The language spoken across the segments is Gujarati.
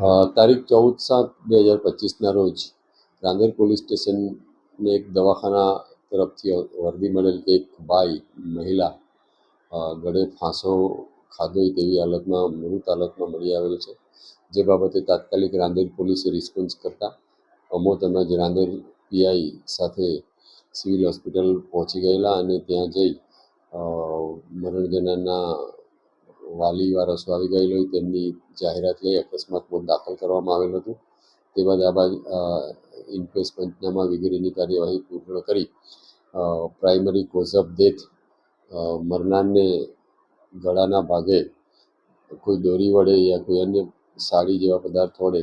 તારીખ 14/7/2025ના રોજ રાંદેર પોલીસ સ્ટેશનને એક દવાખાના તરફથી વર્દી મળેલ કે એક મહિલા ગળે ફાંસો ખાધો હોય તેવી હાલતમાં મૃત હાલતમાં મળી આવેલ છે. જે બાબતે તાત્કાલિક રાંદેર પોલીસે રિસ્પોન્સ કરતા અમો તેમજ રાંદેર પીઆઈ સાથે સિવિલ હોસ્પિટલ પહોંચી ગયેલા અને ત્યાં જઈ મરણ જનારના વાલી વારસો આવી ગયેલો હોય તેમની જાહેરાત લઈ અકસ્માત મોત દાખલ કરવામાં આવેલ હતું. તે બાદ ઇન્ક્વેસ્ટ પંચનામા વગેરેની કાર્યવાહી પૂર્ણ કરી પ્રાઇમરી કોઝ ઓફ ડેથ મરનારને ગળાના ભાગે કોઈ દોરી વડે યા કોઈ અન્ય સાડી જેવા પદાર્થ વડે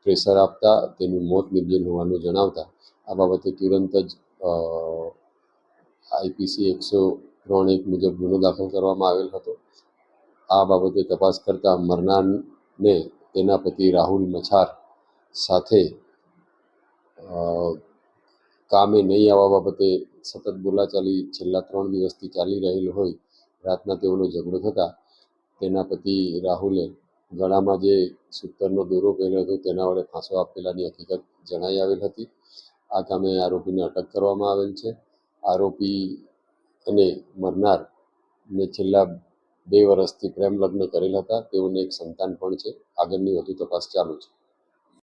પ્રેશર આપતા તેનું મોત નિપજેલ હોવાનું જણાવતા આ બાબતે તુરંત જ આઈપીસી 103(1) મુજબ ગુનો દાખલ કરવામાં આવેલ હતો. આ બાબતે તપાસ કરતા મરનારને તેના પતિ રાહુલ મછાર સાથે કામે નહીં આવવા બાબતે સતત બોલાચાલી છેલ્લા 3 દિવસથી ચાલી રહેલ હોય. રાતના તેઓનો ઝઘડો થતાં તેના પતિ રાહુલે ગળામાં જે સૂતરનો દોરો પહેર્યો હતો તેના વડે ફાંસો આપેલાની હકીકત જણાઈ આવેલ હતી. આ કામે આરોપીને અટક કરવામાં આવેલ છે. આરોપી અને મરનારને છેલ્લા 2 વર્ષથી પ્રેમ લગ્ન કરેલ હતા. તેઓને એક સંતાન પણ છે. આગળની વધુ તપાસ ચાલુ છે.